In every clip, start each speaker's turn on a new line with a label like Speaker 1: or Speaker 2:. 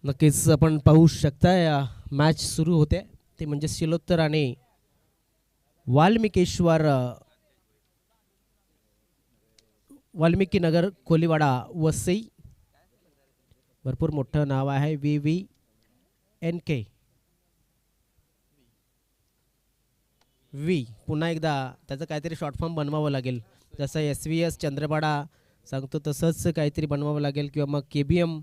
Speaker 1: नक्कीच आपण पाहू शकता या मॅच सुरू होते ते म्हणजे शिलोत्तर आणि वाल्मिकेश्वर वाल्मिकी नगर कोलीवाडा वसई. भरपूर मोठं नाव आहे VVNK व्ही. पुन्हा एकदा त्याचं काहीतरी शॉर्ट फॉर्म बनवावं लागेल. जसं SVS चंद्रपाडा सांगतो तसंच काहीतरी बनवावं लागेल किंवा मग KBM.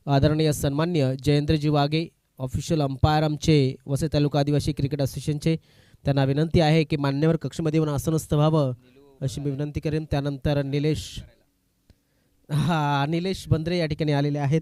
Speaker 1: आदरणीय सन्मान्य जयेंद्रजी वाघे ऑफिशियल अंपायर आमचे वसई तालुका आदिवासी क्रिकेट असोसिएशनचे, त्यांना विनंती आहे की मान्यवर कक्षमध्ये येऊन आसनस्थ व्हावं अशी मी विनंती करेन. त्यानंतर निलेश बंद्रे या ठिकाणी आलेले आहेत.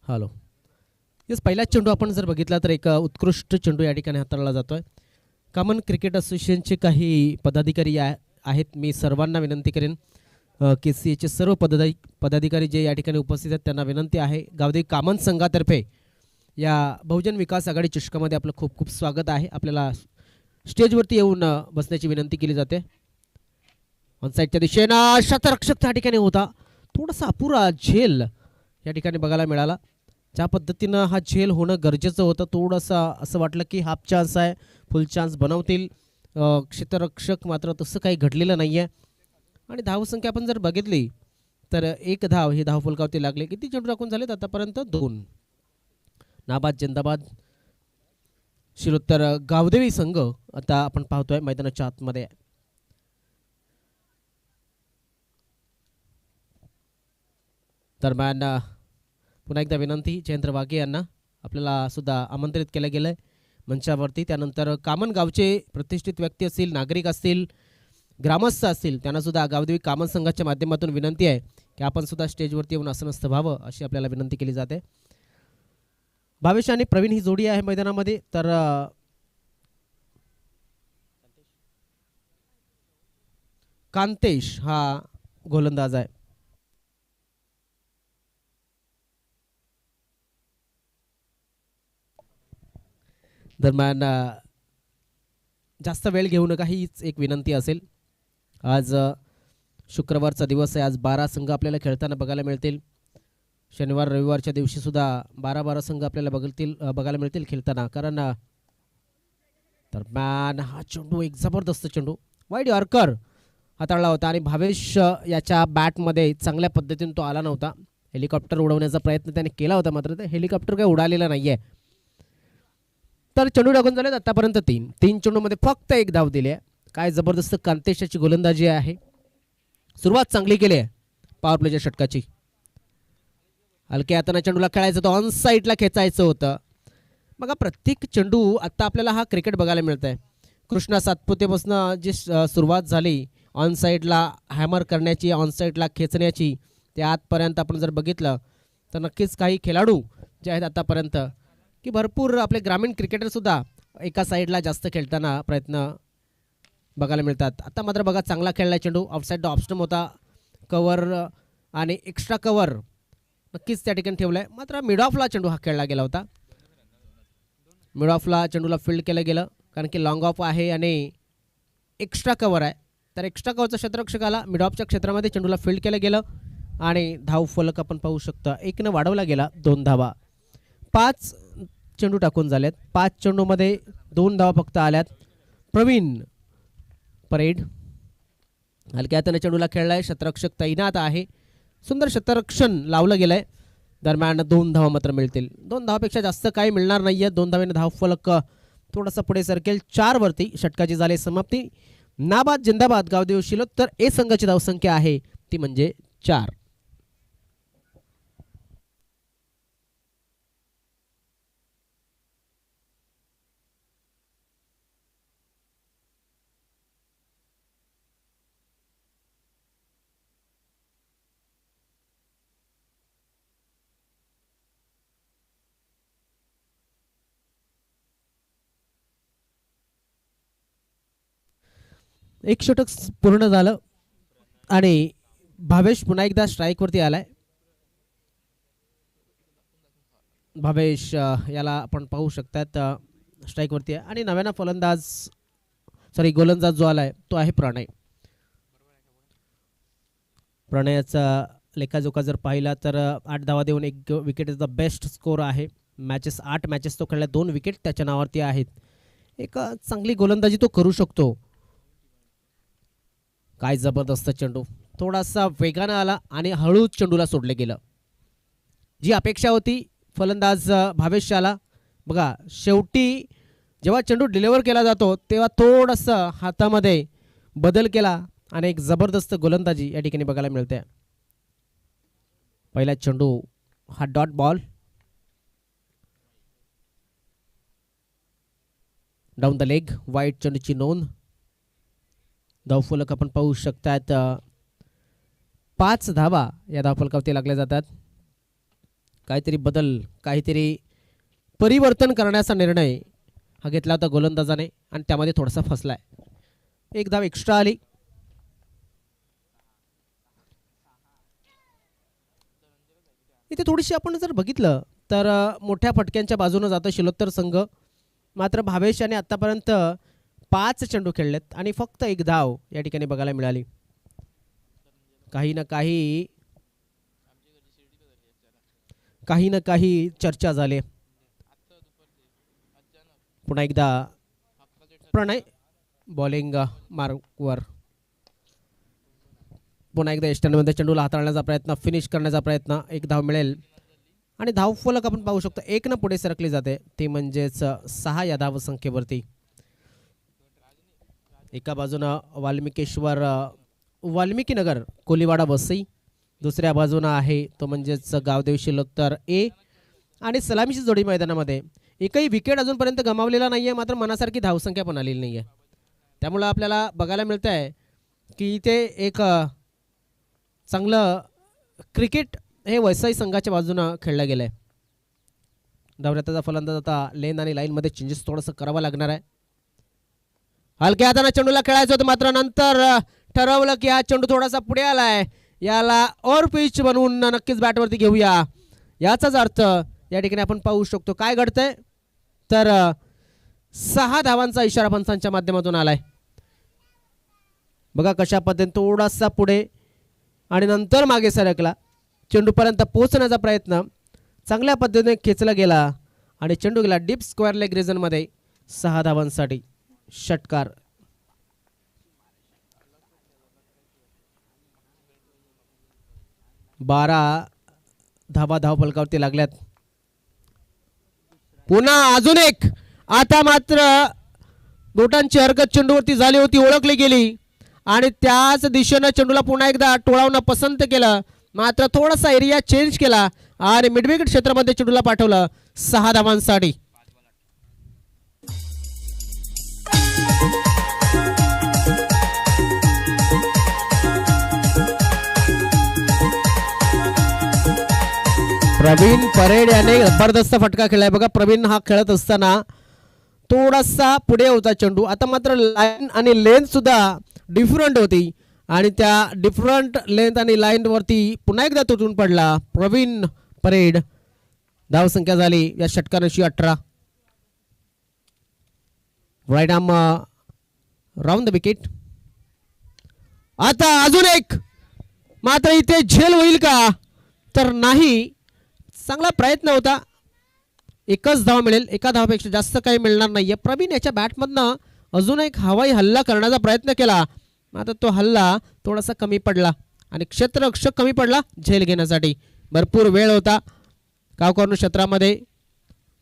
Speaker 1: हॅलो. येस, पहिलाच चेंडू आपण जर बघितला तर एक उत्कृष्ट चेंडू या ठिकाणी हाताळला जातोय. कॉमन क्रिकेट असोसिएशनचे काही पदाधिकारी आहेत. मी सर्वांना विनंती करेन KCAचे सर्व पदाधिकारी जे या ठिकाणी उपस्थित आहेत त्यांना विनंती आहे. गावदेवी कामन संघातर्फे या बहुजन विकास आघाडी चषकामध्ये आपलं खूप खूप स्वागत आहे. आपल्याला स्टेजवरती येऊन बसण्याची विनंती केली जाते. ऑनसाईडच्या दिशेनं शतरक्षक त्या ठिकाणी होता. थोडासा अपुरा झेल या ठिकाणी बघायला मिळाला. ज्या पद्धतीनं हा झेल होणं गरजेचं होतं, थोडंसं असं वाटलं की हाफ चान्स आहे, फुल चान्स बनवतील क्षेत्ररक्षक, मात्र तसं काही घडलेलं नाही आहे. आणि धावसंख्या आपण जर बघितली तर एक धाव ही धावफलकावरती लागले. किती चेंडू राखून झालेत आतापर्यंत? 2. नाबाद जिंदाबाद. शिरोत्तर गावदेवी संघ आता आपण पाहतोय मैदानाच्या आतमध्ये. दरम्यान पुन्हा एकदा विनंती जयेंद्र वाघे यांना आपल्याला सुद्धा आमंत्रित केलं गेलं आहे मंचावरती. त्यानंतर कामन गावचे प्रतिष्ठित व्यक्ती असतील, नागरिक असतील, ग्रामस्थ असतील, त्यांना सुद्धा गावदेवी कामन संघाच्या माध्यमातून विनंती आहे की आपण सुद्धा स्टेजवरती येऊन आसनस्थ व्हावं अशी आपल्याला विनंती केली जाते. भावेश आणि प्रवीण ही जोडी आहे मैदानामध्ये. तर कांतेश हा गोलंदाज आहे. दरम्यान जास्त वेळ घेऊ नका हीच एक विनंती असेल. आज शुक्रवारचा दिवस आहे. आज 12 संघ आपल्याला खेळताना बघायला मिळतील. शनिवार रविवारच्या दिवशी सुद्धा 12 संघ आपल्याला बघायला मिळतील खेळताना. कारण दरम्यान हा चेंडू एक जबरदस्त चेंडू वाईड यॉर्कर हाताळला होता आणि भावेश याच्या बॅटमध्ये चांगल्या पद्धतीने तो आला नव्हता. हेलिकॉप्टर उडवण्याचा प्रयत्न त्याने केला होता, मात्र ते हेलिकॉप्टर काही उडालेला नाही आहे. तर चेंडू टाकून झालेत आतापर्यंत 3 चेंडूमध्ये फक्त एक धाव दिली आहे. काय जबरदस्त कांतेशाची गोलंदाजी आहे. सुरुवात चांगली केली आहे पॉवर प्लेच्या षटकाची. हलक्या हाताने चेंडूला खेळायचं होतं, ऑन साईडला खेचायचं होतं. बघा प्रत्येक चेंडू आता आपल्याला हा क्रिकेट बघायला मिळत आहे. कृष्णा सातपुतेपासून जी सुरुवात झाली ऑन साईडला हॅमर करण्याची, ऑन साईडला खेचण्याची, ते आजपर्यंत आपण जर बघितलं तर नक्कीच काही खेळाडू जे आहेत आतापर्यंत की भरपूर आपले ग्रामीण क्रिकेटरसुद्धा एका साईडला जास्त खेळताना प्रयत्न बघायला मिळतात. आता मात्र बघा चांगला खेळला चेंडू, ऑफसाईड ऑप्शन होता, कवर आणि एक्स्ट्रा कवर नक्कीच त्या ठिकाणी ठेवलं आहे. मात्र मिड ऑफला चेंडू हा खेळला गेला होता. मिड ऑफला चेंडूला फील्ड केलं गेलं कारण की लॉंग ऑफ आहे आणि एक्स्ट्रा कवर आहे. तर एक्स्ट्रा कवरचा क्षेत्ररक्षकाला मिड ऑफच्या क्षेत्रामध्ये चेंडूला फील्ड केलं गेलं आणि धाव फलक आपण पाहू शकता 1 वाढवला गेला. 2 धावा. 5 चेंडू टाकून झालेत. 5 चेंडूमध्ये 2 धावा फक्त आल्यात. प्रवीण परेड हलक्या हाताने चेंडूला खेळलाय. क्षेत्ररक्षक तैनात आहे. सुंदर क्षेत्ररक्षण लावलं गेलंय. दरम्यान 2 धावा मात्र मिळतील. 2 धावापेक्षा जास्त काही मिळणार नाहीये. 2 धावेने धाव फलक थोडासा पुढे सरकेल. 4 वरती षटकाची झाली समाप्ती. नाबाद जिंदाबाद गावदेव शिलोत्तर ए संघाची धावसंख्या आहे ती म्हणजे 4. एक षटक पूर्ण झालं आणि भावेश पुन्हा एकदा स्ट्राईकवरती आलाय. भावेश याला आपण पाहू शकतात स्ट्राईकवरती आहे आणि नव्यानं फलंदाज गोलंदाज जो आलाय तो आहे प्रणय. प्रणयाचा लेखाजोखा जर पाहिला तर 8 धावा देऊन 1 wicket is the best score आहे. 8 मॅचेस तो खेळला, 2 विकेट त्याच्या नावावरती आहेत. एक चांगली गोलंदाजी तो करू शकतो. काय जबरदस्त चेंडू, थोडासा वेगानं आला आणि हळूच चेंडूला सोडले गेलं. जी अपेक्षा होती फलंदाज भावेशला, बघा शेवटी जेव्हा चेंडू डिलिव्हर केला जातो तेव्हा थोडंसं हातामध्ये बदल केला आणि एक जबरदस्त गोलंदाजी या ठिकाणी बघायला मिळते. पहिला चेंडू हा dot ball, down the leg, वाईट चेंडूची नोंद. धावफलक आपण पाहू शकतात. 5 धावा या धावफलकावरती लागल्या जातात. काहीतरी बदल, काहीतरी परिवर्तन करण्याचा निर्णय हा घेतला होता गोलंदाजाने आणि त्यामध्ये थोडासा फसलाय. 1 धाव एक्स्ट्रा आली. इथे थोडीशी आपण जर बघितलं तर मोठ्या फटक्यांच्या बाजूने जातो शिलोत्तर संघ. मात्र भावेश याने आतापर्यंत 5 चेंडू खेळलेत आणि फक्त 1 धाव या ठिकाणी बघायला मिळाली. काही ना काही चर्चा झाली. पुन्हा एकदा प्रणय बॉलिंग मार्कवर, पुन्हा एकदा एस्टर्नमध्ये चेंडूला हाताळण्याचा प्रयत्न, फिनिश करण्याचा प्रयत्न. 1 धाव मिळेल आणि धावफलक आपण पाहू शकतो 1 पुढे सरकली जाते, ते म्हणजेच 6 या धावसंख्येवरती. एका बाजूनं वाल्मिकीनगर कोलीवाडा वसई, दुसऱ्या बाजूनं आहे तो म्हणजेच गावदेव शिलोत्तर ए. आणि सलामीची जोडी मैदानामध्ये एकही विकेट अजूनपर्यंत गमावलेला नाही आहे, मात्र मनासारखी धावसंख्या पण आलेली नाही आहे. त्यामुळं आपल्याला बघायला मिळतं आहे की इथे एक चांगलं क्रिकेट हे वसई संघाच्या बाजूनं खेळलं गेलं आहे. धावण्याचा फलंदाज आता लेन आणि लाईनमध्ये चेंजेस थोडंसं करावं लागणार आहे. हलक्या हाताने चेंडूला खेळायचं होतं, मात्र नंतर ठरवलं की हा चेंडू थोडासा पुढे आलाय, याला ओव्हर पिच बनवून नक्कीच बॅटवरती घेऊया. याचाच अर्थ या ठिकाणी आपण पाहू शकतो काय घडतंय तर 6 धावांचा इशारा पंचांच्या माध्यमातून आलाय. बघा कशा पद्धतीने थोडासा पुढे आणि नंतर मागे सरकला. चेंडूपर्यंत पोहोचण्याचा प्रयत्न चांगल्या पद्धतीने खेचला गेला आणि चेंडू गेला डीप स्क्वेअर लेग रिजनमध्ये. 6 धावांसाठी षटकार. बारा धावा धावफलकावरती लागल्यात. पुन्हा अजून एक. आता मात्र बोटांची हरकत चेंडूवरती झाली होती, ओळखली गेली आणि त्याच दिशेनं चेंडूला पुन्हा एकदा टोळावणं पसंत केलं, मात्र थोडासा एरिया चेंज केला आणि मिडविकेट क्षेत्रामध्ये चेंडूला पाठवलं 6 धावांसाठी. प्रवीण परेड याने जबरदस्त फटका खेळलाय. बघा प्रवीण हा खेळत असताना थोडासा पुढे होता चेंडू, आता मात्र लाईन आणि लेंथ सुद्धा डिफरंट होती आणि त्या डिफरंट लेंथ आणि लाईन वरती पुन्हा एकदा तुटून पडला प्रवीण परेड. धावसंख्या झाली या षटकाराची 18. Right arm round the wicket. आता अजून एक, मात्र इथे झेल होईल का तर नाही. चांगला प्रयत्न होता, 1च धाव मिळेल, 1 धावापेक्षा जास्त काही मिळणार नाहीये. प्रवीण याच्या बॅटमधनं अजून एक हवाई हल्ला करण्याचा प्रयत्न केला, मात्र तो हल्ला थोडासा कमी पडला आणि क्षेत्ररक्षक कमी पडला झेल घेण्यासाठी. भरपूर वेळ होता. कावकॉर्नर क्षेत्रामध्ये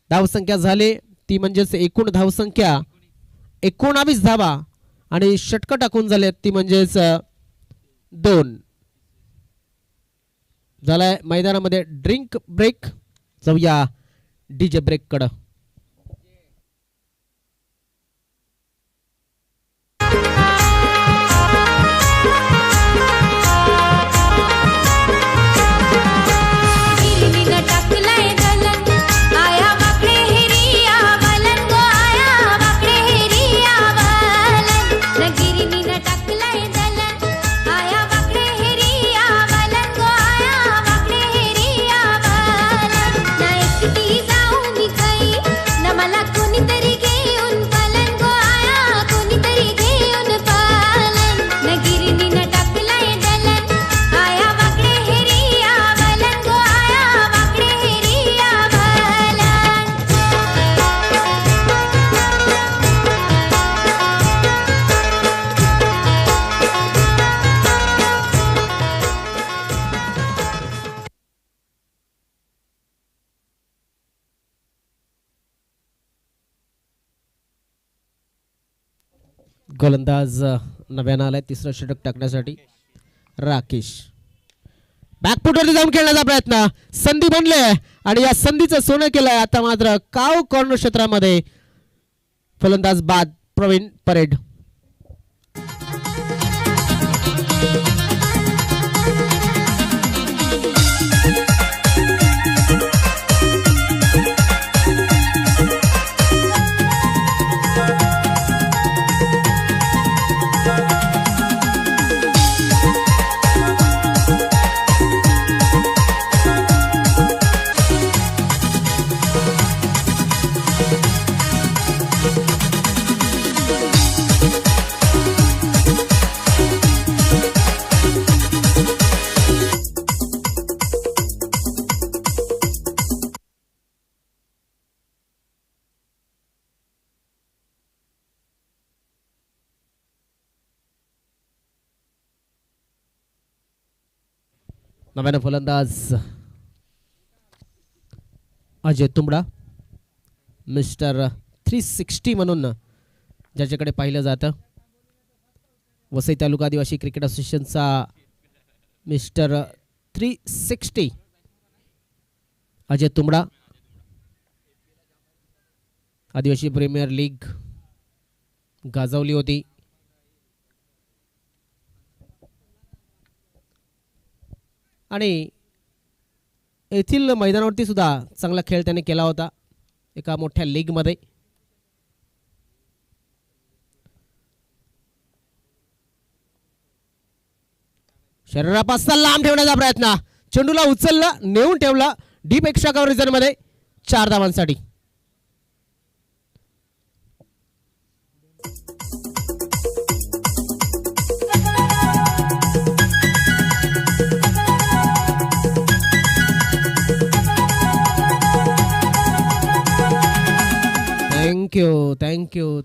Speaker 1: धावसंख्या झाली ती म्हणजेच एकूण धावसंख्या 19 धावा आणि षटकं टाकून झाले ती म्हणजेच 2. झालाय मैदानामध्ये ड्रिंक ब्रेक. जाऊया डीजे ब्रेक कडं.
Speaker 2: गिरिनी
Speaker 1: गोलंदाज नव्यानं आलाय तिसरं षटक टाकण्यासाठी राकेश. बॅकफुटवरती जाऊन खेळण्याचा प्रयत्न, संधी बनले आणि या संधीचं सोनं केलंय. आता मात्र काव कॉर्नर क्षेत्रामध्ये फलंदाज बाद प्रवीण परेड. नव्यानं फलंदाज अजय तुंबडा, मिस्टर 360 म्हणून ज्याच्याकडे पाहिलं जातं. वसई तालुका आदिवासी क्रिकेट असोसिएशनचा मिस्टर 360 अजय तुंबडा. आदिवासी प्रीमियर लीग गाजवली होती. आणि येथील मैदानावरती सुद्धा चांगला खेळ त्याने केला होता एका मोठ्या लीगमध्ये. शरीरापासून लांब ठेवण्याचा प्रयत्न, चेंडूला उचलला, नेऊन ठेवला डीप एक्स्ट्रा कव्हर रिझन मध्ये 4 धावांसाठी.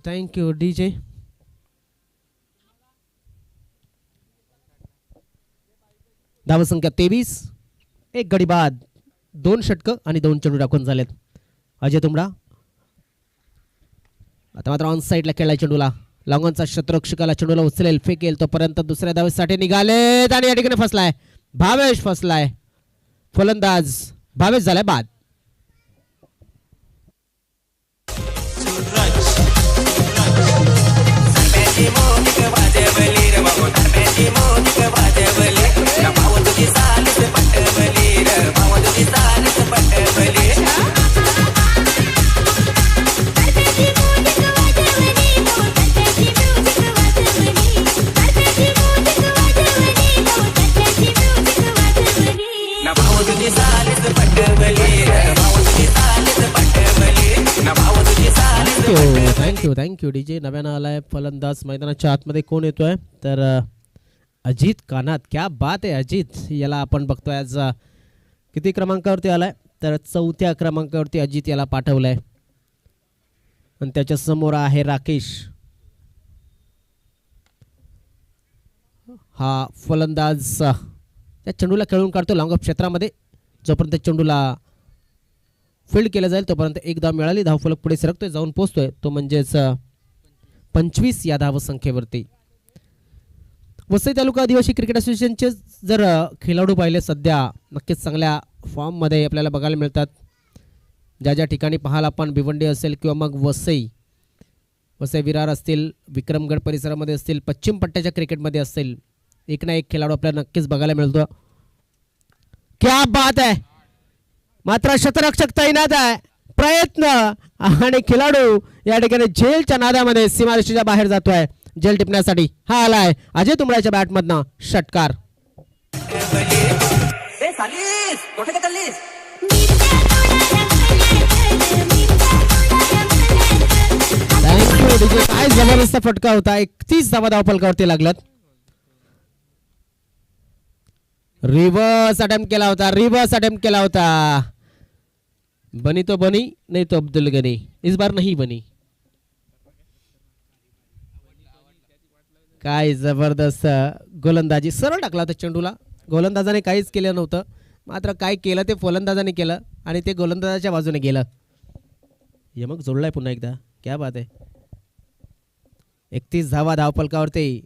Speaker 1: Thank you DJ. धावसंख्या 23, एक गडी बाद, 2 षटकं आणि 2 चेंडू टाकून झालेत. अजय तुंबडा आता मात्र ऑन साईडला खेळला चेंडूला, लॉंगॉनचा शतरक्षकाला चेंडूला उचलेल, फेकेल, तोपर्यंत दुसऱ्या धावेसाठी निघालेत आणि या ठिकाणी फसलाय भावेश. फसलाय फलंदाज भावेश, झालाय बाद. Thank you DJ. नव्यानं आलाय फलंदाज मैदानाच्या आतमध्ये. कोण येतोय तर अजित कानात. क्या बात आहे अजित, याला आपण बघतोय आज किती क्रमांकावरती आलाय तर 4थ्या क्रमांकावरती अजित याला पाठवलंय. आणि त्याच्या समोर आहे राकेश. हा फलंदाज त्या चेंडूला खेळून काढतो लॉंग ऑफ क्षेत्रामध्ये. जोपर्यंत चेंडूला फील्ड केलं जाईल तोपर्यंत एक धाव मिळाली, धावफलक पुढे सरकतोय, जाऊन पोहोचतोय तो म्हणजेच 25 या धावसंख्येवरती. वसई तालुका आदिवासी क्रिकेट असोसिएशनचे जर खेळाडू पाहिले सध्या नक्कीच चांगल्या फॉर्ममध्ये आपल्याला बघायला मिळतात. ज्या ज्या ठिकाणी पाहाल आपण, भिवंडी असेल किंवा मग वसई विरार असतील, विक्रमगड परिसरामध्ये असतील, पश्चिम पट्ट्याच्या क्रिकेटमध्ये असतील, एक ना एक खेळाडू आपल्याला नक्कीच बघायला मिळतो. क्या बात आहे, मात्र शतरक्षक तैनात आहे, प्रयत्न आणि खेळाडू या ठिकाणी झेलच्या नादामध्ये सीमारेषेच्या बाहेर जातोय झेल टिपण्यासाठी. हा आलाय अजय तुंबड्याच्या बॅटमधनं षटकार. थँक्यू. काय जबरदस्त फटका होता, 31 धावा धावफलकावरती लागलात. रिव्हर्स अटेम्प्ट केला होता. बनी तो बनी, नहीं तो अब्दुल गनी. इस बार नहीं बनी. काय जबरदस्त गोलंदाजी, सरळ टाकला होता चेंडूला. गोलंदाजाने काहीच केलं नव्हतं, मात्र काय केलं ते फलंदाजाने केलं आणि ते गोलंदाजाच्या बाजूने गेलं. यमक जोडलाय पुन्हा एकदा. क्या बात आहे. 31 धावा धावफलकावरती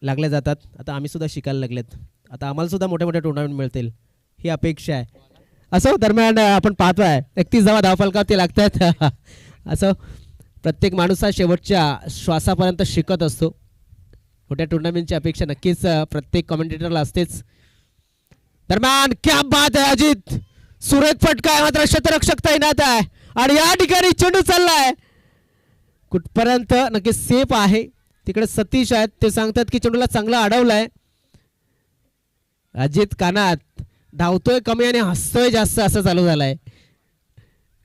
Speaker 1: लागल्या जातात. आता आम्ही सुद्धा शिकायला लागलेत. आता आम्हाला सुद्धा मोठे मोठे टुर्नामेंट मिळतील ही अपेक्षा आहे. असं दरम्यान आपण पाहतोय 31 धावा धावफलकावरती लागतात. असं प्रत्येक माणूस हा शेवटच्या श्वासापर्यंत शिकत असतो. मोठ्या टुर्नामेंटची अपेक्षा नक्कीच प्रत्येक कमेंटेटरला असतेच. दरम्यान क्या बात आहे अजित, सुरेख फटका आहे मात्र शतरक्षक तैनात आहे आणि या ठिकाणी चेंडू चाललाय कुठपर्यंत नक्कीच सेफ आहे. तिकडे सतीश आहेत ते सांगतात की चेंडूला चांगला अडवलाय. अजित कानात धावतोय कमी आणि हसतोय जास्त असं चालू झालंय.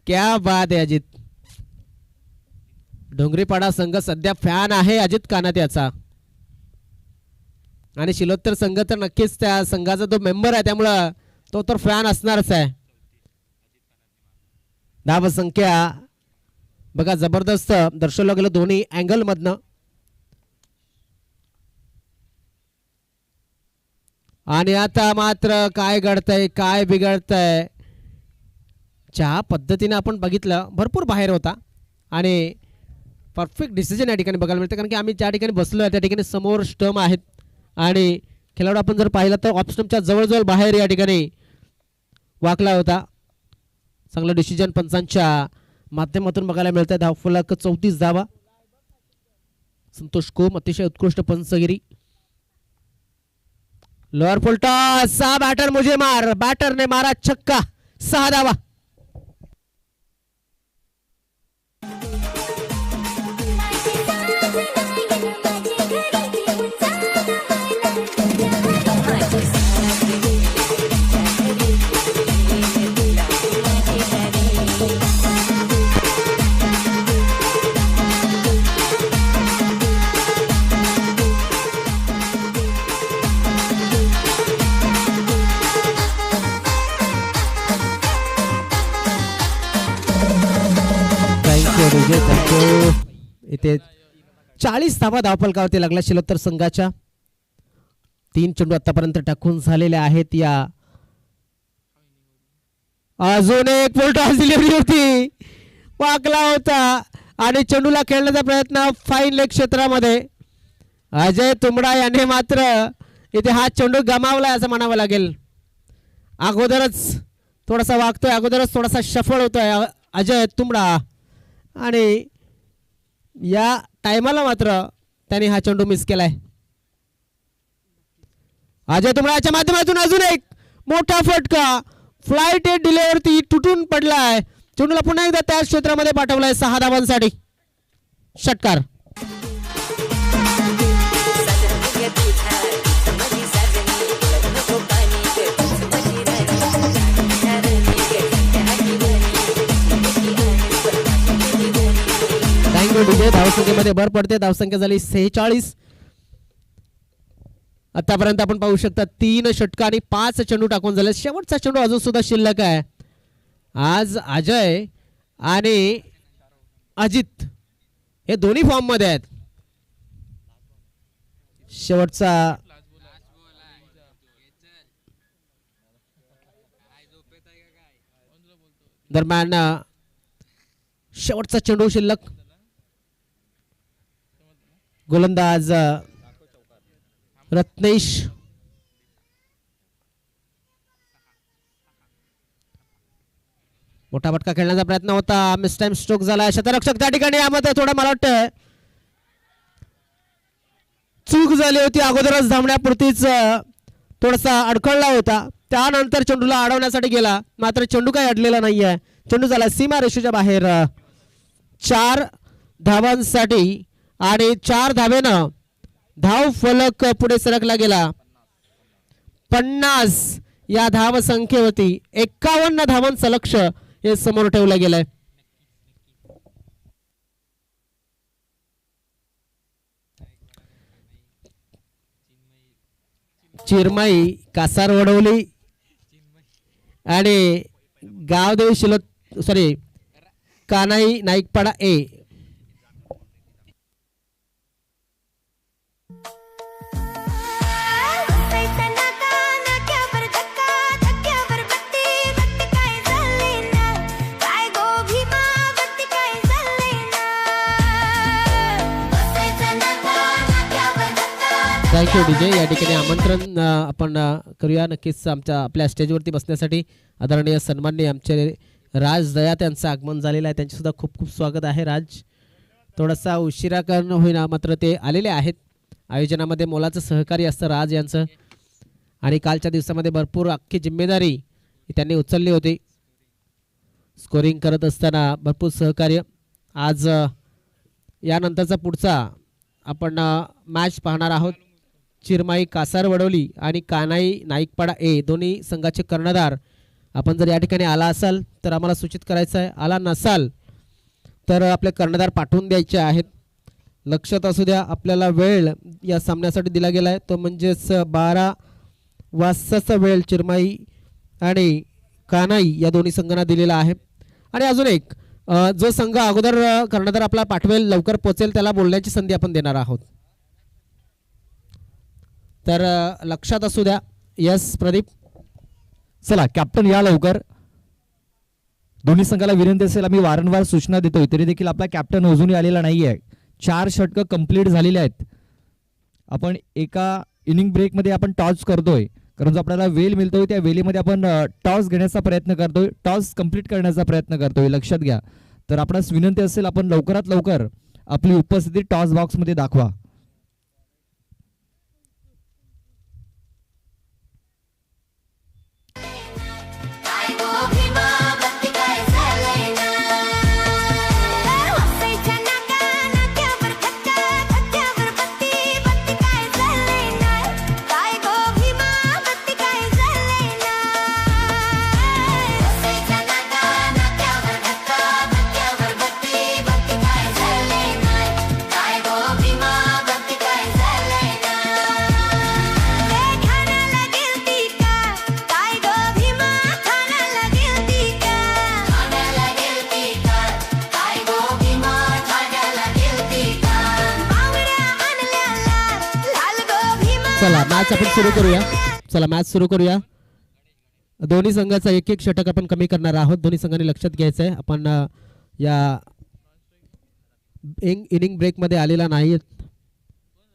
Speaker 1: क्या बात आहे अजित. डोंगरीपाडा संघ सध्या फॅन आहे अजित कानात याचा आणि शिलोत्तर संघ तर नक्कीच त्या संघाचा जो मेंबर आहे त्यामुळं तो तर फॅन असणारच आहे. धाव संख्या बघा जबरदस्त दर्शवलं गेलं दोन्ही अँगल मधनं. आणि आता मात्र काय घडतंय काय बिघडतंय. ज्या पद्धतीने आपण बघितलं भरपूर बाहेर होता आणि परफेक्ट डिसिजन या ठिकाणी बघायला मिळतं. कारण की आम्ही ज्या ठिकाणी बसलो आहे त्या ठिकाणी समोर स्टंप आहेत आणि खेळाडू आपण जर पाहिलं तर ऑफ स्टंपच्या जवळजवळ बाहेर या ठिकाणी वाकला होता. चांगलं डिसिजन पंचांच्या माध्यमातून बघायला मिळतं. धावफलक 34 धावा. संतोष कोम अतिशय उत्कृष्ट पंचगिरी. लोअर फुल टॉस, 6 बॅटर मुझे मार, बॅटर ने मारा छक्का, 6 धावा. इथे 40 धावा धावफलकावरती लागला शिलोत्तर संघाच्या. 3 चेंडू आतापर्यंत टाकून झालेले आहेत. या अजून एक फुल टॉस डिलिव्हरी होती, वाकला होता आणि चेंडूला खेळण्याचा प्रयत्न फाईन लेग क्षेत्रामध्ये. अजय तुंबडा याने मात्र इथे हा चेंडू गमावला असं म्हणावं लागेल. अगोदरच थोडासा वागतोय, अगोदरच थोडासा सफळ होतोय अजय तुंबडा आणि या टायमाला मात्र त्याने हा चेंडू मिस केलाय. अजय तुंबडाच्या माध्यमातून अजून एक मोठा फटका, फ्लाइट डिलेवरती तुटून पडलाय. चेंडूला पुन्हा एकदा त्या क्षेत्रामध्ये पाठवलाय 6 धावांसाठी. षटकार. धावसंख्येमध्ये भर पडते. धावसंख्या झाली 46. आतापर्यंत आपण पाहू शकता 3 षटका आणि 5 चेंडू टाकून झाले. शेवटचा चेंडू अजून सुद्धा शिल्लक आहे. आज अजय आणि अजित हे दोन्ही फॉर्म मध्ये आहेत. शेवटचा दरम्यान शेवटचा चेंडू शिल्लक. गोलंदाज रत्नेश मोठा फटका खेळण्याचा प्रयत्न होता, मिस टाइम स्ट्रोक झाला. शतरक्षक त्या ठिकाणी यामध्ये थोडं मला वाटतं चूक झाली होती. अगोदरच धावण्यापुरतीच थोडासा अडखळला होता. त्यानंतर चेंडूला अडवण्यासाठी गेला मात्र चेंडू काही अडलेला नाहीये. चेंडू झाला सीमा रेषेच्या बाहेर. 4 धावांसाठी आणि 4 धावेनं धाव फलक पुढे सरकला गेला. 50 या धाव संख्येवरती 51 धावांचं लक्ष हे समोर ठेवलं गेलंय. चिरमाई कासार वडवली आणि गावदेव कानाई नाईकपाडा ए. Thank you DJ. या ठिकाणी आमंत्रण आपण करूया नक्कीच आपल्या स्टेजवरती बसण्यासाठी. आदरणीय सन्माननीय आमचे राज दयात यांचं आगमन झालेलं आहे. त्यांचेसुद्धा खूप खूप स्वागत आहे. राज थोडासा उशिरा करणं होईना मात्र ते आलेले आहेत. आयोजनामध्ये मोलाचं सहकार्य असतं राज यांचं आणि कालच्या दिवसामध्ये भरपूर अख्खी जिम्मेदारी त्यांनी उचलली होती. स्कोरिंग करत असताना भरपूर सहकार्य. आज यानंतरचा पुढचा आपण मॅच पाहणार आहोत. चिरमाई कासार वडवली आणि कानाई नाईकपाडा ए दोन्ही संघाचे कर्णधार. आपण जर या ठिकाणी आला असाल तर आम्हाला सूचित करायचं आहे. आला नसाल तर आपले कर्णधार पाठवून द्यायचे आहेत. लक्षात असू द्या आपल्याला वेळ या सामन्यासाठी दिला गेला आहे तो म्हणजेच 12 वाजताचा वेळ चिरमाई आणि कानाई या दोन्ही संघांना दिलेला आहे. आणि अजून एक जो संघ अगोदर कर्णधार आपला पाठवेल लवकर पोहोचेल त्याला बोलण्याची संधी आपण देणार आहोत. तर लक्षात असू द्या. यस प्रदीप.
Speaker 2: चला कॅप्टन या लवकर. दोन्ही संघाला विनंती असेल आम्ही वारंवार सूचना देतोय तरी देखील आपला कॅप्टन अजूनही आलेला नाहीये. 4 षटकं कंप्लीट झालेले आहेत. आपण एका इनिंग ब्रेकमध्ये आपण टॉस करतोय कारण जो आपल्याला वेळ मिळतोय त्या वेळेमध्ये आपण टॉस घेण्याचा प्रयत्न करतोय. टॉस कंप्लीट करण्याचा प्रयत्न करतोय. लक्षात घ्या. तर आपणास विनंती असेल आपण लवकरात लवकर आपली उपस्थिती टॉस बॉक्समध्ये दाखवा.
Speaker 1: चला मॅच आपण सुरू करूया. चला मॅच सुरू करूया. दोन्ही संघाचा एक एक षटक आपण कमी करणार आहोत. दोन्ही संघांनी लक्षात घ्यायचं आहे आपण या इनिंग ब्रेकमध्ये आलेला नाही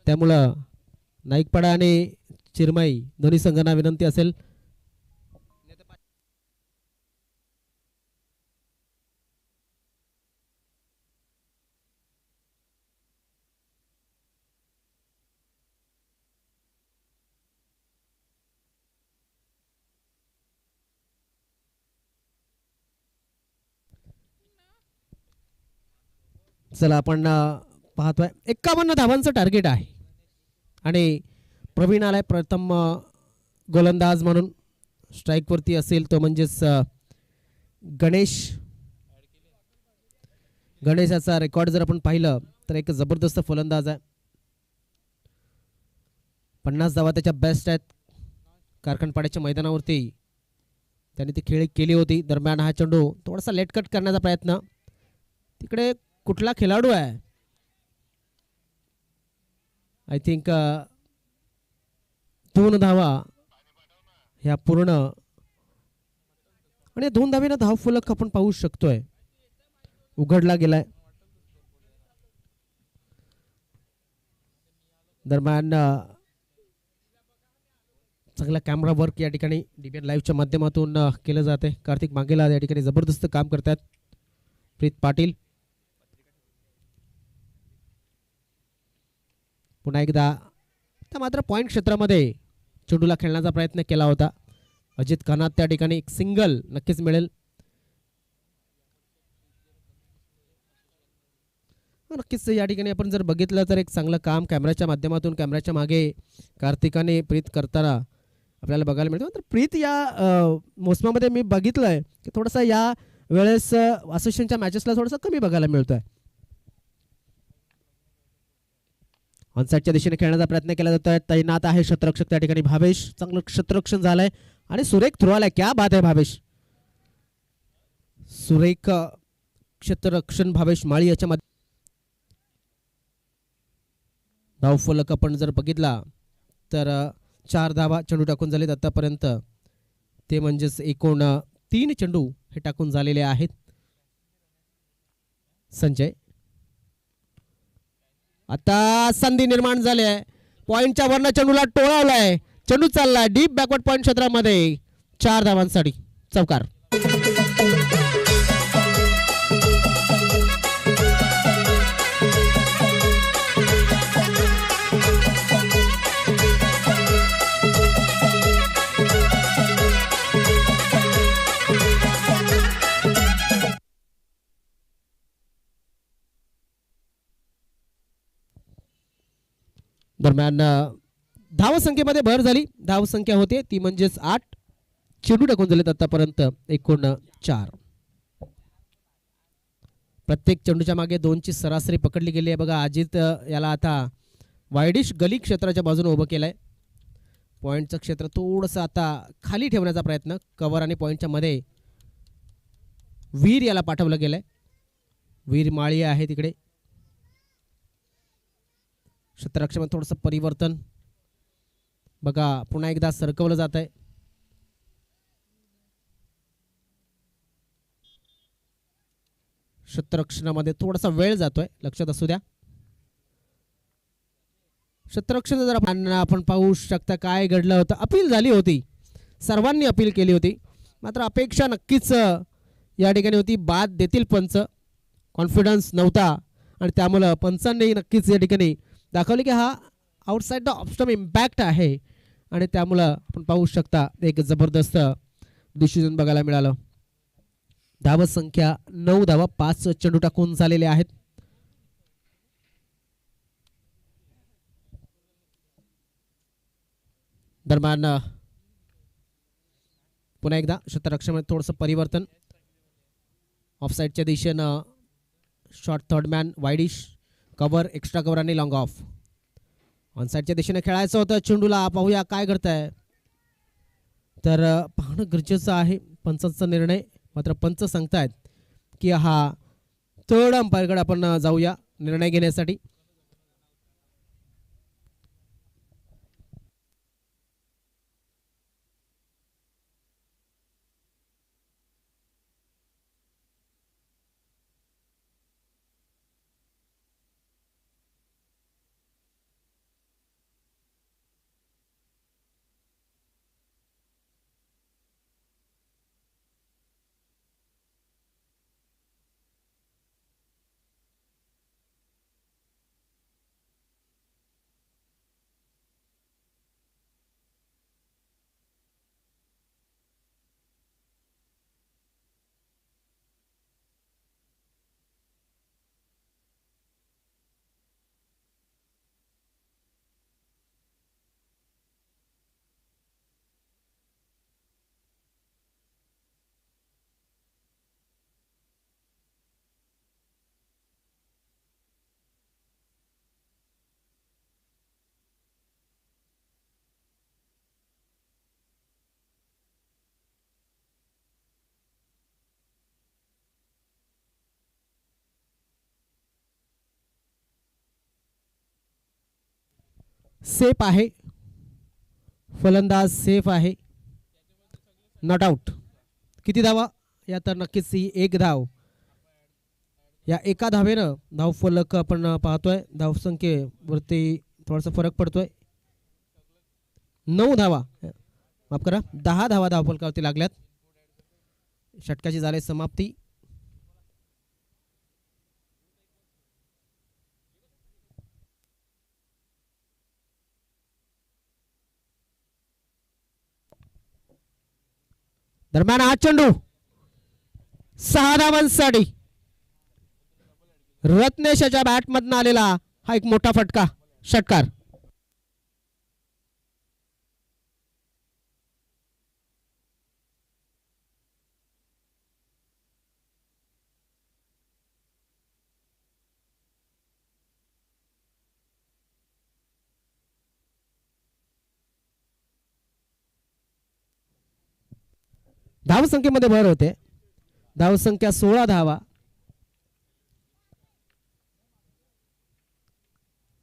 Speaker 1: त्यामुळं नाईकपाडा आणि चिरमाई दोन्ही संघांना विनंती असेल चला आपण पाहतोय 51 धावांचं टार्गेट आहे आणि प्रवीण आलाय प्रथम गोलंदाज म्हणून. स्ट्राईकवरती असेल तो म्हणजेच गणेशाचा रेकॉर्ड जर आपण पाहिलं तर एक जबरदस्त फलंदाज आहे. 50 धावा त्याच्या बेस्ट आहेत. कारखानपाड्याच्या मैदानावरती त्यांनी ती खेळी केली होती. दरम्यान हा चेंडू थोडासा लेटकट करण्याचा प्रयत्न. तिकडे कुठला खेळाडू आहे आय थिंक 2 धावा ह्या पूर्ण आणि 2 धावेनं धाव फलक आपण पाहू शकतोय उघडला गेलाय. दरम्यान चांगला कॅमेरा वर्क या ठिकाणी डीबीएन लाईव्हच्या माध्यमातून केलं जाते. कार्तिक मांगेला या ठिकाणी जबरदस्त काम करतात. प्रीत पाटील पुन्हा एकदा तर मात्र पॉईंट क्षेत्रामध्ये चेंडूला खेळण्याचा प्रयत्न केला होता. अजित खानात त्या ठिकाणी एक सिंगल नक्कीच मिळेल. नक्कीच या ठिकाणी आपण जर बघितलं तर एक चांगलं काम कॅमेऱ्याच्या माध्यमातून कॅमेऱ्याच्या मागे कार्तिकाने प्रीत करताना आपल्याला बघायला मिळतं. तर प्रीत या मोसमामध्ये मी बघितलंय की थोडासा या वेळेस असोसिएशनच्या मॅचेसला थोडासा कमी बघायला मिळतोय. ऑनसाईडच्या दिशेने खेळण्याचा प्रयत्न केला जातोय. तैनात आहे क्षेत्ररक्षक त्या ठिकाणी भावेश. चांगलं क्षेत्ररक्षण झालंय आणि सुरेख थ्रो आलाय. क्या बात आहे भावेश. सुरेख क्षेत्ररक्षण भावेश माळी याच्यामध्ये. धाव फलक आपण जर बघितला तर 4 धावा चेंडू टाकून झालेत आतापर्यंत. ते म्हणजेच एकूण 3 चेंडू हे टाकून झालेले आहेत. संजय आता संधी निर्माण झाली आहे पॉइंटच्या वरनं चेंडूला टोळावलाय. चेंडू चाललाय डीप बॅकवर्ड पॉइंट क्षेत्रामध्ये. 4 धावांसाठी चौकार. दरम्यान धावसंख्येमध्ये भर झाली. धावसंख्या होते ती म्हणजेच 8. चेंडू टाकून झालेत आतापर्यंत एकूण 4. प्रत्येक चेंडूच्या मागे 2ची सरासरी पकडली गेली आहे. बघा अजित याला आता वायडिश गली क्षेत्राच्या बाजूने उभं केलंय. पॉईंटचं क्षेत्र थोडंसं आता खाली ठेवण्याचा प्रयत्न. कव्हर आणि पॉईंटच्या मध्ये वीर याला पाठवलं गेलंय. वीर माळी आहे तिकडे. क्षेत्ररक्षणामध्ये थोडंसं परिवर्तन. बघा पुन्हा एकदा सरकवलं जात आहे. क्षेत्ररक्षणामध्ये थोडासा वेळ जातोय, लक्षात असू द्या. क्षेत्ररक्षण जर आपण पाहू शकता काय घडलं होतं. अपील झाली होती, सर्वांनी अपील केली होती. मात्र अपेक्षा नक्कीच या ठिकाणी होती बाद देतील पंच. कॉन्फिडन्स नव्हता आणि त्यामुळं पंचांनी नक्कीच या ठिकाणी दाखवले की हा आउटसाइड द ऑफ इम्पॅक्ट आहे आणि त्यामुळं आपण पाहू शकता एक जबरदस्त डिसिजन बघायला मिळालं. धाव संख्या 9 धावा 5 चेंडू टाकून झालेले आहेत. दरम्यान पुन्हा एकदा क्षेत्ररक्षणामध्ये थोडंसं परिवर्तन. ऑफसाईडच्या दिशेनं short third man widish cover extra cover आणि लॉंग ऑफ. ऑनसाईडच्या दिशेने खेळायचं होतं चेंडूला. पाहूया काय करताय. तर पाहणं गरजेचं आहे पंचांचा निर्णय. मात्र पंच सांगतायत की हा थर्ड अंपायरकडे आपण जाऊया निर्णय घेण्यासाठी. सेफ आहे, फलंदाज सेफ आहे, नॉट आउट. किती धावा या तर नक्कीच ही 1 धाव. या एका धावेनं धावफलक आपण पाहतोय. धावसंख्येवरती थोडासा फरक पडतोय. 9 धावा माफ करा 10 धावा धावफलकावरती लागल्यात. षटकाची झाली समाप्ती. दरम्यान हा चेंडू 6 धावांसाठी रत्नेशाच्या बॅटमधून आलेला हा एक मोठा फटका. षटकार. धावसंख्येमध्ये भर होते. धावसंख्या 16 धावा.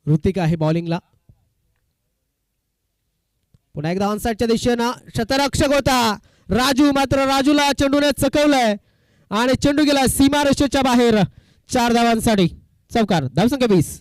Speaker 1: ऋतिक आहे बॉलिंगला. पुन्हा एकदा ऑनसाइडच्या दिशेनं शतरक्षक होता राजू. मात्र राजूला चेंडूने चकवलंय आणि चेंडू गेला सीमारेषेच्या बाहेर. 4 धावांसाठी चौकार. धावसंख्या 20.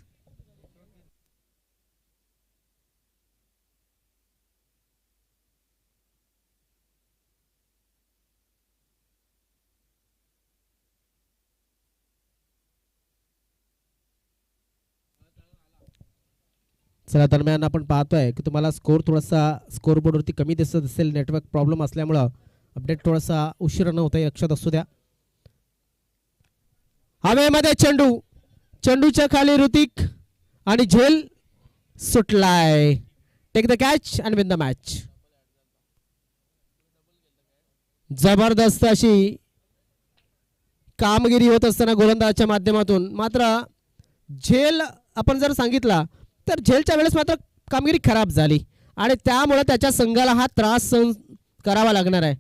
Speaker 1: चला दरम्यान आपण पाहतोय की तुम्हाला स्कोर थोडासा स्कोरबोर्डवरती कमी दिसत असेल, नेटवर्क प्रॉब्लेम असल्यामुळं अपडेट थोडासा उशिरानं होत आहे, लक्षात असू द्या. हवेमध्ये चेंडू, चेंडूच्या खाली ऋतिक आणि झेल सुटलाय. Take the catch and win the match. जबरदस्त अशी कामगिरी होत असताना गोलंदाजाच्या माध्यमातून मात्र झेल आपण जर सांगितला तर झेलच्या वेळेस मात्र कामगिरी खराब झाली आणि त्यामुळे त्याच्या संघाला हा त्रास सहन करावा लागणार आहे.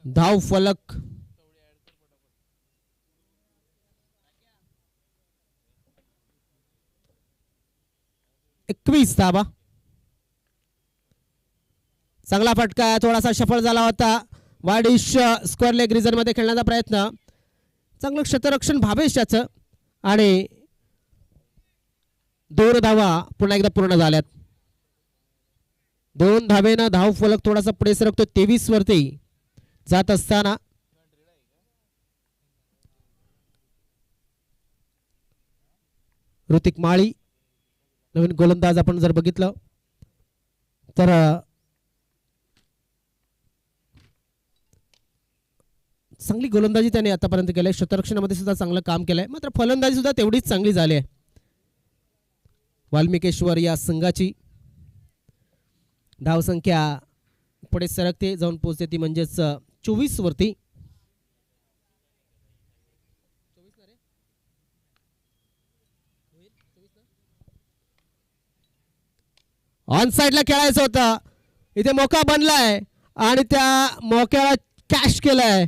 Speaker 1: धाव फलक 21 धावा. चांगला फटका थोडासा सफल झाला होता. वाडिश स्क्वेअर लेग रिझन मध्ये खेळण्याचा प्रयत्न, चांगलं क्षेत्ररक्षण भावेश याचं आणि 2 धावा पुन्हा एकदा पूर्ण झाल्यात. 2 धावेनं धाव फलक थोडासा पुढे सरकतो 23 वरती जात असताना ऋतिक माळी नवीन गोलंदाज आपण जर बघितलं तर चांगली गोलंदाजी त्याने आतापर्यंत केली आहे. क्षेत्ररक्षणामध्ये सुद्धा चांगलं काम केलंय, मात्र फलंदाजी सुद्धा तेवढीच चांगली झाली आहे. वाल्मिकेश्वर या संघाची धावसंख्या पुढे सरकते, जाऊन पोहोचते ती म्हणजेच 24 वरती. ऑन साइडला खेळायचं होतं, इथे मोका बनलाय आणि त्या मोक्याला कॅश केलाय,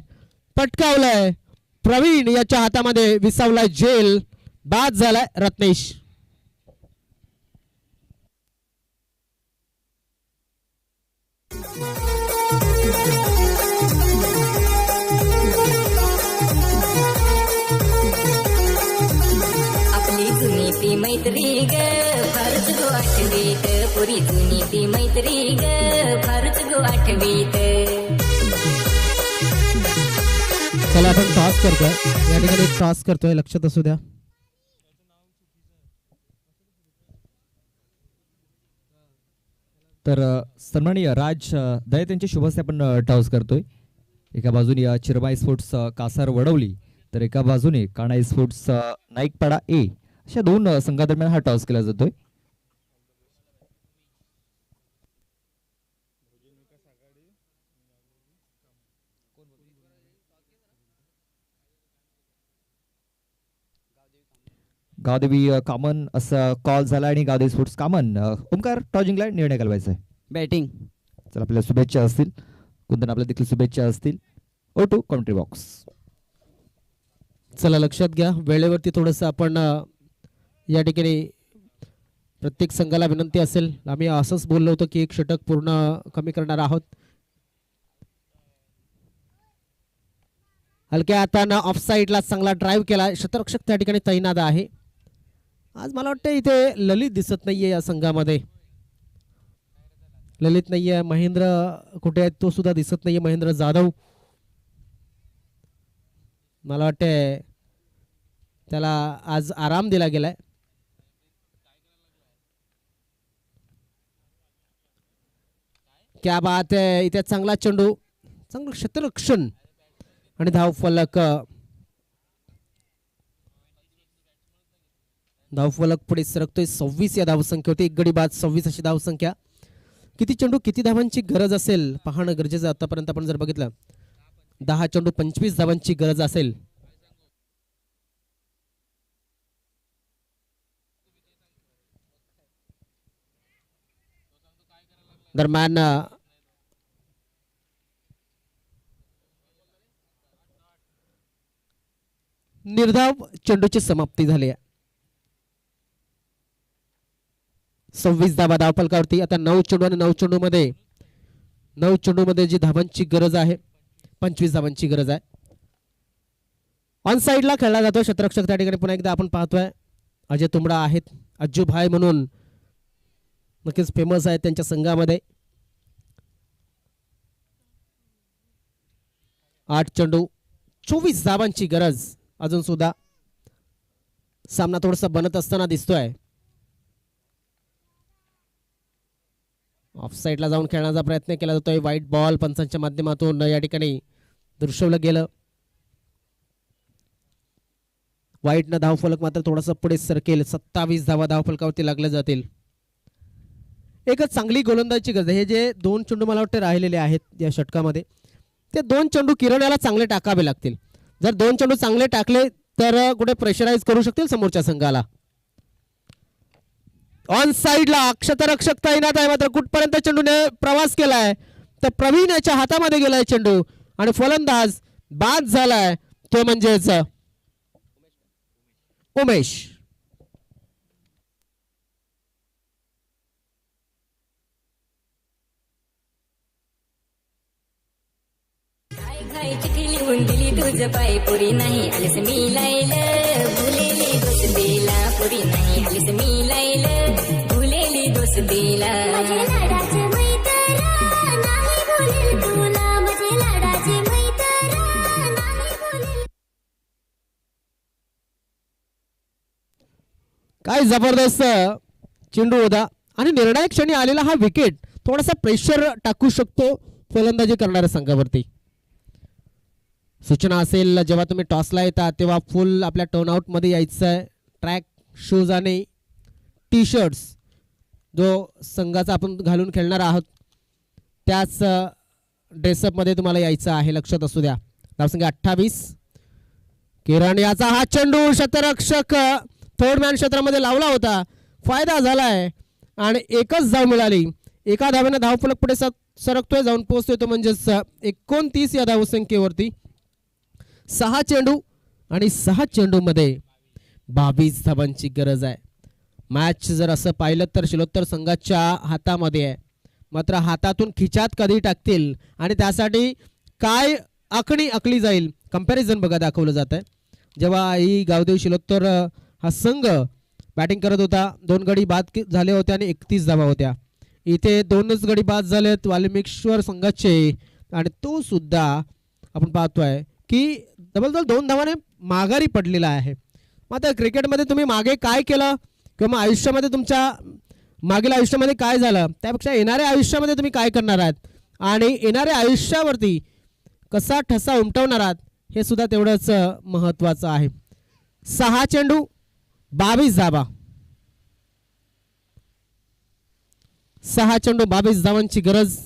Speaker 1: पटकावलाय. प्रवीण याच्या हातामध्ये विसावलाय झेल, बाद झालाय रत्नेश.
Speaker 3: आपली जुनी ती मैत्री ग फारच गो आठवीत, पुरी जुनी ती मैत्री ग फारच गो आठवीत.
Speaker 1: चला आपण टॉस करतोय, या ठिकाणी टॉस करतोय, लक्षात असू द्या.
Speaker 2: तर सन्माननीय राज दयत यांच्या शुभ हस्ते आपण टॉस करतोय. एका बाजूने चिरमाई स्पोर्ट्स कासार वडवली, तर एका बाजूने काणाई स्पोर्ट्स नाईकपाडा ए, अशा 2 संघादरम्यान हा टॉस केला जातोय. गावदेवी कामन असा कॉल झाला आणि गावदेवी स्पोर्ट्स कामन. ओमकार टॉस जिंकला, निर्णय घालवायचा आहे.
Speaker 4: बॅटिंग.
Speaker 2: चला आपल्याला शुभेच्छा असतील, कुंदन आपल्या देखील शुभेच्छा असतील. O2 commentary box.
Speaker 1: चला लक्षात घ्या, वेळेवरती थोडंसं आपण या ठिकाणी प्रत्येक संघाला विनंती असेल, आम्ही असंच बोललो होतो की 1 षटक पूर्ण कमी करणार आहोत. हलक्या हातानं ऑफ साईडला चांगला ड्राईव्ह केला, क्षेत्ररक्षक त्या ठिकाणी तैनात आहे. आज मला वाटतं इथे ललित दिसत नाहीये या संघामध्ये, ललित नाहीये. महेंद्र कुठे आहे तो सुद्धा दिसत नाहीये, महेंद्र जाधव. मला वाटते त्याला आज आराम दिला गेलाय. क्या बात आहे, इथे चांगला चेंडू, चांगलं क्षेत्ररक्षण आणि धाव फलक. धाव फलक पुढे सरकतोय 26 या धावसंख्या होती. 1 गडी बाद 26 अशी धावसंख्या. किती चेंडू किती धावांची गरज असेल पाहणं गरजेचं. आतापर्यंत आपण जर बघितलं 10 चेंडू 25 धावांची गरज असेल. दरम्यान निर्धाव चेंडूची समाप्ती झाली आहे. 26 धावा धावफलकावरती. आता 9 चेंडू आणि 9 चेंडूमध्ये जी धावांची गरज आहे 25 धावांची गरज आहे. ऑन साइडला खेळला जातो क्षेत्ररक्षक त्या ठिकाणी पुन्हा एकदा आपण पाहतोय अजय तुंबडा आहेत. अज्जू भाई म्हणून नक्कीच फेमस आहेत त्यांच्या संघामध्ये. 8 चेंडू 24 धावांची गरज अजून सुद्धा. सामना थोडासा बनत असताना दिसतोय. ऑफ साईडला जाऊन खेळण्याचा प्रयत्न केला जातोय. व्हाईट बॉल पंचांच्या माध्यमातून या ठिकाणी दर्शवलं गेलं. व्हाईटनं धावफलक मात्र थोडासा पुढे सरकेल. 27 धावा धावफलकावरती लागल्या जातील. एकच चांगली गोलंदाजी गरज आहे. हे जे 2 चेंडू मला वाटते राहिलेले आहेत या षटकामध्ये, ते 2 चेंडू किरण याला चांगले टाकावे लागतील. जर 2 चेंडू चांगले टाकले तर कुठे प्रेशराईज करू शकतील समोरच्या संघाला. ऑन साईडला क्षेत्ररक्षक तैनात आहे, मात्र कुठपर्यंत चेंडूने प्रवास केलाय तर प्रवीण याच्या हातामध्ये गेलाय चेंडू आणि फलंदाज बाद झालाय तो म्हणजेच उमेश.
Speaker 3: काय चिठी लिहून दिली तुझ पाय पुरी नाही आलीस मी लाईल भुलेली दोष दिला पुरी नाही आलीस मी लाईल भुलेली दोष दिला. माझे लाडाचे मैत्र नाही बोलेल तुला माझे लाडाचे मैत्र नाही बोलेल.
Speaker 1: काय जबरदस्त चेंडू होता आणि निर्णायक क्षणी आलेला हा विकेट थोडासा प्रेशर टाकू शकतो फलंदाजी करणाऱ्या संघावरती. सूचना असेल जेव्हा तुम्ही टॉसला येता तेव्हा फुल आपल्या टर्नआउट मध्ये यायचं आहे. ट्रॅक शूज आणि टी शर्ट्स जो संघाचा आपण घालून खेळणार आहोत त्याच ड्रेसअपमध्ये तुम्हाला यायचं आहे, लक्षात असू द्या. धावसंख्या 28. किरण याचा हा चेंडू क्षेत्ररक्षक थर्ड मॅन क्षेत्रामध्ये लावला होता, फायदा झालाय आणि एकच धाव मिळाली. एका धावेने धावफलक पुढे सरकतोय, जाऊन पोहोचतोय तो म्हणजेच 29 या धावसंख्येवरती. 6 चेंडू आणि 6 चेंडूमध्ये 22 धावांची गरज आहे. मॅच जर असं पाहिलं तर शिलोत्तर संघाच्या हातामध्ये आहे, मात्र हातातून खिचात कधी टाकतील आणि त्यासाठी काय आखणी आखली जाईल कंपॅरिझन बघा दाखवलं जात आहे. जेव्हा ही गावदेवी शिलोत्तर हा संघ बॅटिंग करत होता 2 गडी बाद झाले होते आणि 31 धावा होत्या. इथे 2च गडी बाद झालेत वाल्मिकेश्वर संघाचे आणि तो सुद्धा आपण पाहतोय की जबरदस्त 2 धावाने माघारी पडलेला आहे. मात्र क्रिकेटमध्ये तुम्ही मागे काय केलं किंवा आयुष्यामध्ये तुमच्या मागील आयुष्यामध्ये काय झालं त्यापेक्षा येणाऱ्या आयुष्यामध्ये तुम्ही काय करणार आहात आणि येणाऱ्या आयुष्यावरती कसा ठसा उमटवणार आहात हे सुद्धा तेवढंच महत्त्वाचं आहे. 6 चेंडू 22 धावा. 6 चेंडू 22 धावांची गरज.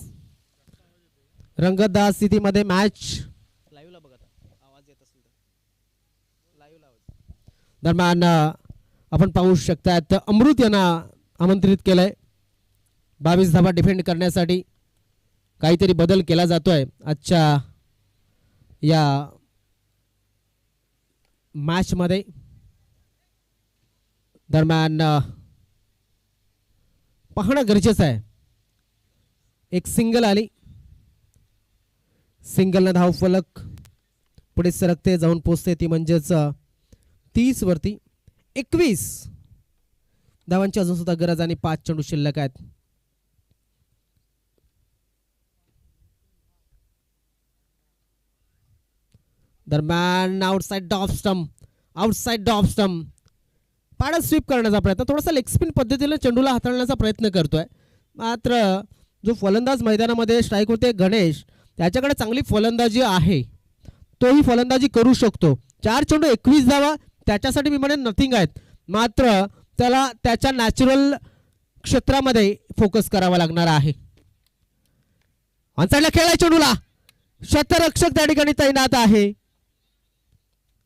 Speaker 1: रंगतदार स्थितीमध्ये मॅच दरम्यान आपण पाहू शकतात अमृत यांना आमंत्रित केलंय 22 धावा डिफेंड करण्यासाठी. काहीतरी बदल केला जातोय आजच्या या मॅच मध्ये. दरम्यान पाहणं गरजेचं आहे. एक सिंगल आली, सिंगलनं धाव फलक पुढे सरकते, जाऊन पोचते ती म्हणजेच 30 वरती. 21 धावांची अजून सुद्धा गरज आणि 5 चेंडू शिल्लक आहेत. दरम्यान outside off stump, outside off stump पाडत स्वीप करण्याचा प्रयत्न, थोडासा लेग स्पिन पद्धतीने चेंडूला हाताळण्याचा प्रयत्न करतोय. मात्र जो फलंदाज मैदानामध्ये स्ट्राईक होते गणेश, त्याच्याकडे चांगली फलंदाजी आहे, तोही फलंदाजी करू शकतो. 4 चेंडू 21 धावा त्याच्यासाठी मी म्हणेन नथिंग आहेत. मात्र त्याला त्याच्या नॅचरल क्षेत्रामध्ये फोकस करावा लागणार आहे. ऑनसाइडला खेळाय चेंडूला, क्षेत्ररक्षक त्या ठिकाणी तैनात आहे.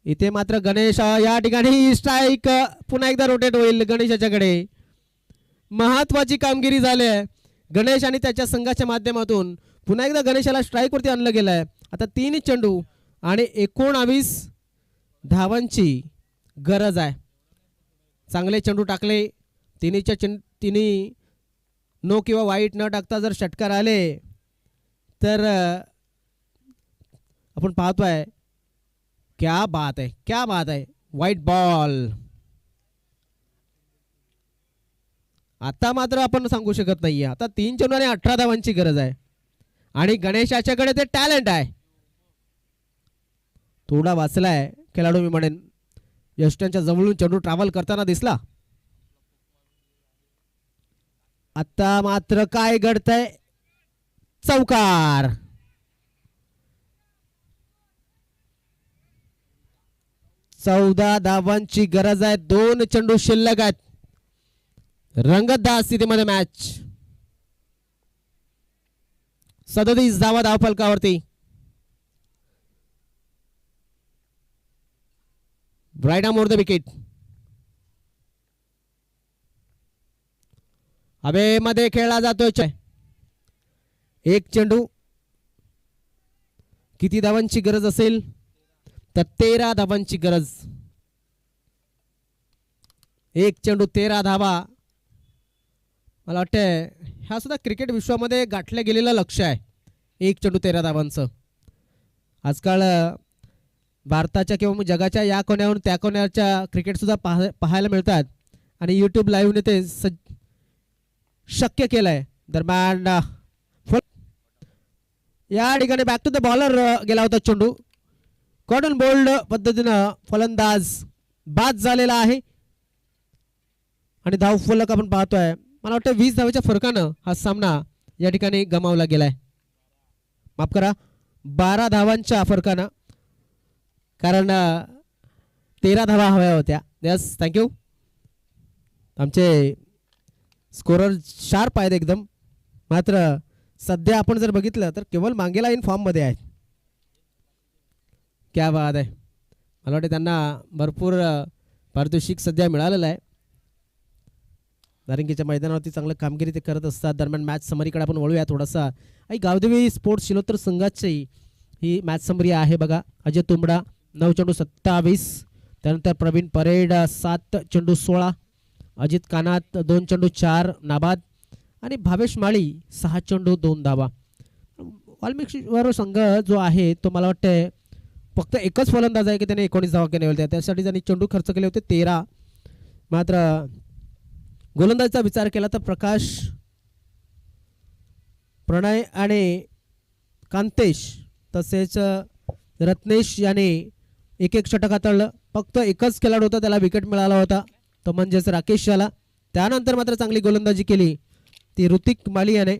Speaker 1: इथे मात्र गणेश या ठिकाणी स्ट्राईक पुन्हा एकदा रोटेट होईल गणेशाच्याकडे. महत्वाची कामगिरी झाली आहे गणेश आणि त्याच्या संघाच्या माध्यमातून. पुन्हा एकदा गणेशाला स्ट्राईक वरती आणलं गेलं आहे. आता 3 चेंडू आणि 19 धावांची गरज आहे. चांगले चेंडू टाकले, तिन्ही नो किंवा वाईट न टाकता जर षटकार आले तर आपण पाहतोय क्या बात है, क्या बात है. White ball. आता मात्र आपण सांगू शकत नाहीये. आता 3 चेंडू आणि 18 धावांची गरज आहे आणि गणेशाच्याकडे ते टॅलेंट आहे. थोडा वाचलाय खेळाडू मी म्हणेन. यष्ट्यांच्या जवळून चेंडू ट्रॅव्हल करताना दिसला. आता मात्र काय घडतंय, चौकार. चौदा धावांची गरज आहे. 2 चेंडू शिल्लक आहेत. रंगतदार स्थितीमध्ये मॅच. 37 धावा धावफलकावरती. ब्रायडा मोर द विकेट. हवेमध्ये खेळला जातोय. एक चेंडू. किती धावांची गरज असेल तर 13 धावांची गरज. एक चेंडू 13 धावा. मला वाटतंय हा सुद्धा क्रिकेट विश्वामध्ये गाठलं गेलेलं लक्ष आहे. एक चेंडू 13 धावांचं. आजकाल भारताच्या किंवा मग जगाच्या या कोण्यावरून त्या कोण्याच्या क्रिकेट सुद्धा पाहायला मिळतात आणि यूट्यूब लाईव्हने ते शक्य केलंय. दरम्यान या ठिकाणी बॅक टू द बॉलर गेला होता चेंडू. कॉटन बोल्ड पद्धतीनं फलंदाज बाद झालेला आहे आणि धावफलक आपण पाहतोय. मला वाटतं 20 धावेच्या फरकानं हा सामना या ठिकाणी गमावला गेलाय. माफ करा, 12 धावांच्या फरकानं, कारण 13 धावा हव्या होत्या. Yes, thank you. आमचे स्कोरर शार्प आहेत एकदम. मात्र सध्या आपण जर बघितलं तर केवळ मांगेला इन फॉर्ममध्ये आहेत. क्या बात आहे. मला वाटतं त्यांना भरपूर पारितोषिक सध्या मिळालेलं आहे. दारिंगीच्या मैदानावरती चांगलं कामगिरी ते करत असतात. दरम्यान मॅच समरीकडे आपण वळूया थोडासा. आणि गावदेवी स्पोर्ट्स शिलोत्तर संघाची ही मॅच समरी आहे बघा. अजय तुंबडा 9 चेंडू 27. त्यानंतर प्रवीण परेड 7 चेंडू 16. अजित कानात 2 चेंडू 4 नाबाद. आणि भावेश माळी 6 चेंडू 2 धावा. वाल्मिकीश्वर संघ जो आहे तो मला वाटतं फक्त एकच फलंदाज आहे की त्याने 19 धावा केल्या होत्या. त्यासाठी त्यांनी चेंडू खर्च केले होते 13. मात्र गोलंदाजीचा विचार केला तर प्रकाश, प्रणय आणि कांतेश तसेच रत्नेश याने एक षटक हाताळलं. फक्त एकच खेळाडू होता त्याला विकेट मिळाला होता, तो म्हणजेच राकेश याला. त्यानंतर मात्र चांगली गोलंदाजी केली ती ऋतिक माली याने.